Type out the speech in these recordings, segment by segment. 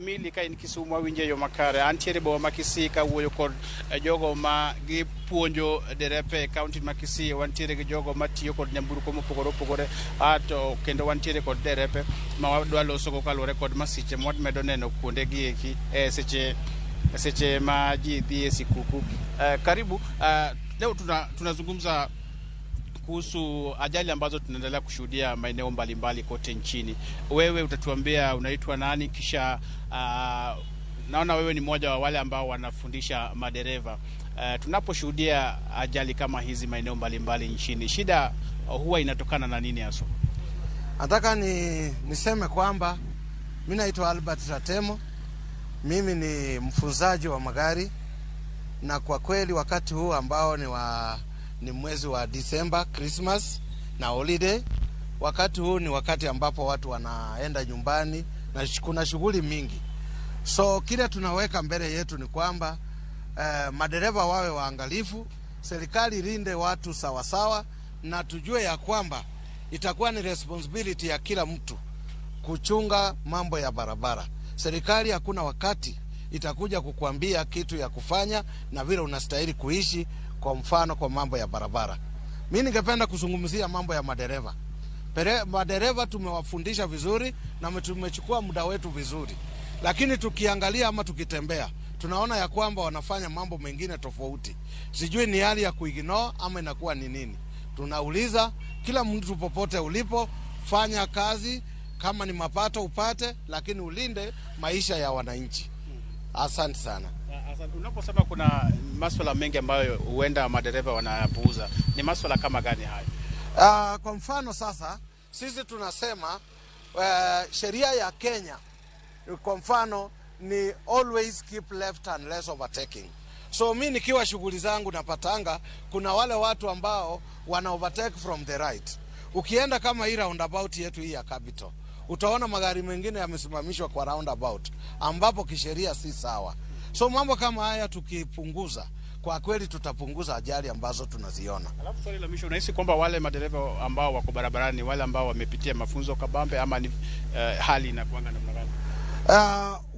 Mili ka in Kisumu winje yo makare antiere bo ma KISII ka wuoyo kod jogo ma gi puonjo derepe county ma KISII wantiere gi jogo ma tiyo kod nyamburko mopogore ato kendo wantiere kod derepe ma wadwa loso go kalore kod masiche medo neno kuonde gi eki seche ma ji dhi sikuku. Karibu leo tunazungumza kuhusu ajali ambazo tunaendelea kushuhudia maeneo mbalimbali kote nchini. Wewe utatuambia unaitwa nani, kisha naona wewe ni mmoja wa wale ambao wanafundisha madereva. Tunaposhuhudia ajali kama hizi maeneo mbalimbali nchini, shida huwa inatokana na nini hasa? Nataka niseme kwamba mimi naitwa Albert Ratemo. Mimi ni mfunzaji wa magari, na kwa kweli wakati huu ambao ni mwezi wa December, Christmas na holiday, wakati huu ni wakati ambapo watu wanaenda nyumbani na kuna shughuli mingi. So kile tunaweka mbele yetu ni kwamba madereva wawe waangalifu, serikali ilinde watu sawa, na tujue ya kwamba itakuwa ni responsibility ya kila mtu kuchunga mambo ya barabara. Serikali hakuna wakati itakuja kukuambia kitu ya kufanya na vile unastahili kuishi, kwa mfano kwa mambo ya barabara. Mimi ningependa kuzungumzia mambo ya madereva. Madereva tumewafundisha vizuri na tumechukua muda wetu vizuri, lakini tukiangalia ama tukitembea tunaona ya kwamba wanafanya mambo mengine tofauti. Sijui ni hali ya kuignore ama inakuwa ni nini. Tunauliza kila mtu popote ulipo, fanya kazi, kama ni mapato upate, lakini ulinde maisha ya wananchi. Asante sana. Unaposema kuna masuala mengi ambayo huenda madereva wanayapuuza, ni masuala kama gani hayo? Kwa mfano sasa sisi tunasema sheria ya Kenya kwa mfano ni always keep left unless overtaking. So mimi nikiwa shughuli zangu napatanga kuna wale watu ambao wana overtake from the right. Ukienda kama hii roundabout yetu hii ya Capital, utaona magari mengine yamesimamishwa kwa roundabout ambapo kisheria si sawa. So mambo kama haya tukipunguza, kwa kweli tutapunguza ajali ambazo tunaziona. Alafu swali la mwisho, unahisi kwamba wale madereva ambao wako barabarani wale ambao wamepitia mafunzo kabambe ama ni hali inakuanga namna gani?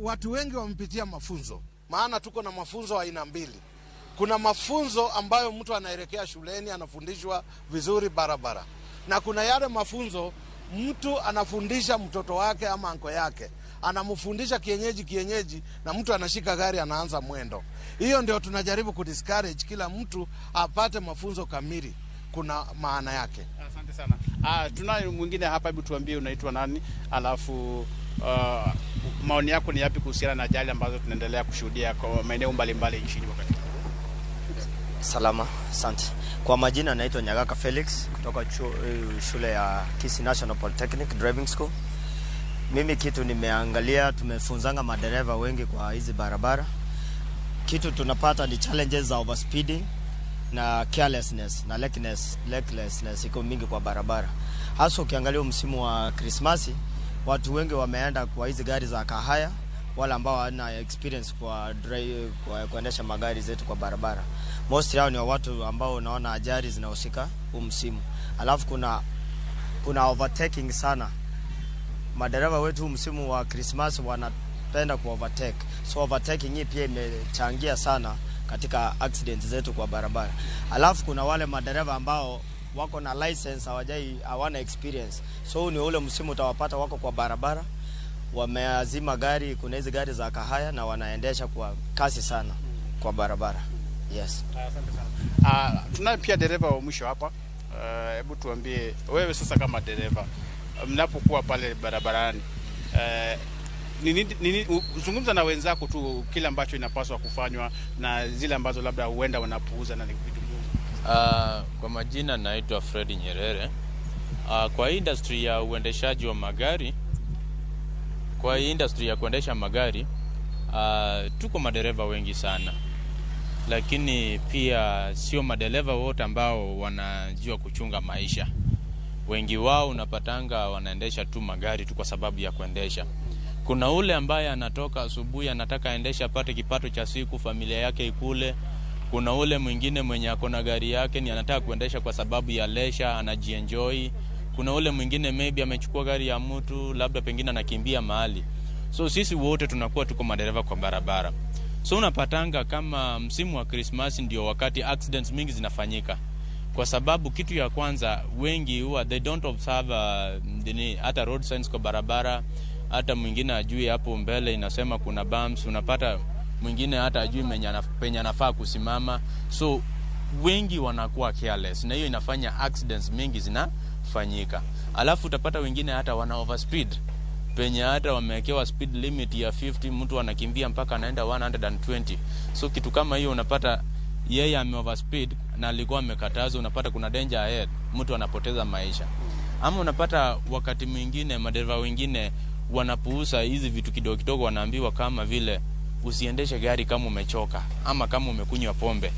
Watu wengi wamepitia mafunzo, maana tuko na mafunzo aina mbili. Kuna mafunzo ambayo mtu anaelekea shuleni anafundishwa vizuri barabara, na kuna yale mafunzo mtu anafundisha mtoto wake ama anko yake, anamfundisha kienyeji na mtu anashika gari anaanza mwendo. Hiyo ndio tunajaribu kudiscourage kila mtu apate mafunzo kamili, kuna maana yake. Asante sana. Tunaye mwingine hapa, hebu tuambie unaitwa nani, alafu maoni yako ni yapi kuhusiana na ajali ambazo tunaendelea kushuhudia kwa maeneo mbalimbali nchini wakati? Salama, asante. Kwa majina naitwa Nyagaka Felix kutoka shule ya KISII National Polytechnic Driving School. Mimi kitu nimeangalia, tumefunzanga madereva wengi kwa hizi barabara. Kitu tunapata ni challenges za overspeeding na carelessness na recklessness iko mingi kwa barabara. Hasa ukiangalia msimu wa Krismasi, watu wengi wameenda kwa hizi gari za kahaya, wala ambao wana experience kwa kuendesha magari zetu kwa barabara. Most yao ni watu ambao unaona ajali zinahusika msimu. Alafu kuna overtaking sana. Madereva wetu msimu wa Christmas wanapenda ku overtake. So overtaking hii pia imechangia sana katika accidents zetu kwa barabara. Alafu kuna wale madereva ambao wako na license hawana experience. So ni ule msimu utawapata wako kwa barabara, wameazima gari, kuna hizi gari za kahaya na wanaendesha kwa kasi sana kwa barabara. Yes. Asante sana. Tunaye pia dereva wa mwisho hapa. Hebu tuambie wewe sasa kama dereva, mnapokuwa pale barabarani, zungumza na wenzako tu kile ambacho inapaswa kufanywa na zile ambazo labda huenda wanapuuza na vitu vingi. Kwa majina naitwa Fred Nyerere. Kwa industry ya uendeshaji wa magari, kwa industry ya kuendesha magari, tuko madereva wengi sana. Lakini pia sio madereva wote ambao wanajua kuchunga maisha. Wengi wao unapatanga wanaendesha tu magari tu kwa sababu ya kuendesha. Kuna ule ambaye anatoka asubuhi anataka aendesha apate kipato cha siku, familia yake ikule. Kuna ule mwingine mwenye akona gari yake ni anataka kuendesha kwa sababu ya leisure, anajienjoy. Kuna ule mwingine maybe amechukua gari ya mtu, labda pengine anakimbia mahali. So sisi wote tunakuwa tuko madereva kwa barabara. So unapatanga kama msimu wa Christmas ndio wakati accidents mingi zinafanyika. Kwa sababu kitu ya kwanza wengi huwa they don't observe hata road signs kwa barabara, hata mwingine ajui hapo mbele inasema kuna bumps, unapata mwingine hata ajui penye anafaa kusimama. So wengi wanakuwa careless na hiyo inafanya accidents mingi zinafanyika. Alafu utapata wengine hata wana overspeed. Penye hata wamewekewa speed limit ya 50, mtu anakimbia mpaka anaenda 120. So kitu kama hiyo unapata yeye ame overspeed na alikuwa amekatazwa, unapata kuna danger ahead, mtu anapoteza maisha. Ama unapata wakati mwingine madereva wengine wanapuuza hizi vitu kidogo kidogo, wanaambiwa kama vile usiendeshe gari kama umechoka ama kama umekunywa pombe,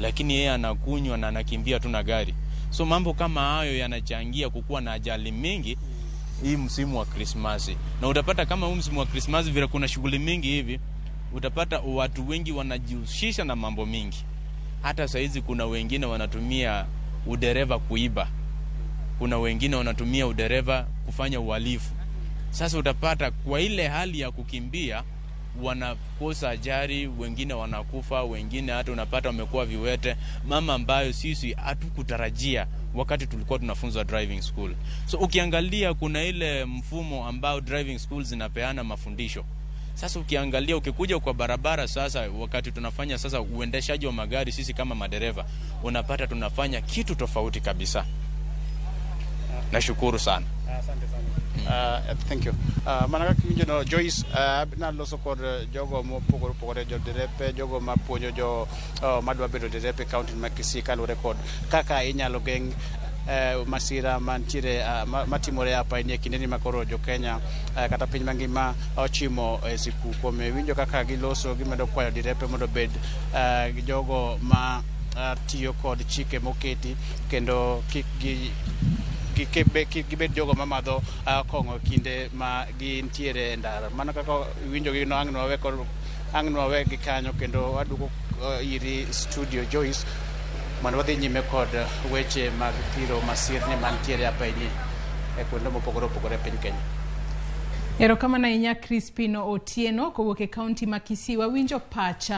lakini yeye anakunywa na anakimbia tu na gari. So mambo kama hayo yanachangia kukuwa na ajali mingi hii msimu wa Christmas. Na utapata kama huu msimu wa Christmas vile kuna shughuli mingi hivi, utapata watu wengi wanajihusisha na mambo mingi. Hata saizi kuna wengine wanatumia udereva kuiba. Kuna wengine wanatumia udereva kufanya uhalifu. Sasa utapata kwa ile hali ya kukimbia wanakosa ajali, wengine wanakufa, wengine hata unapata wamekuwa viwete, mama ambayo sisi hatukutarajia wakati tulikuwa tunafunzwa driving school. So ukiangalia kuna ile mfumo ambao driving schools zinapeana mafundisho. Sasa ukiangalia ukikuja kwa barabara sasa wakati tunafanya sasa uendeshaji wa magari sisi kama madereva, unapata tunafanya kitu tofauti kabisa. Nashukuru sana. Asante sana. Thank you. Manaka kinjo Joyce na loso kod jogo mo pogore jo derepe, jogo ma puonjo jo madwa bedo derepe county ma Kisii ka record kaka inyalo geng masira mantiere matimore hapa ni kinde ni makoro jo Kenya kata piny mangima ochimo sikuku. Winjo kaka giloso gimedo kwayo derepe mondo bed jogo ma tiyo kod chike moketi kendo kibet jogo mamadho kongo kinde ma gintiere ndara. Mana kaka winjo gi no ang'no wawe gi kanyo kendo wadugo iri studio Joyce mondo wadhi nyime kod weche mag thiro masirni mantiere hapa e kuonde mopogore opogore piny Kenya. Erokamano ahinya Crispino Otieno kowuok e kaunti ma Kisii. Wawinjo pacha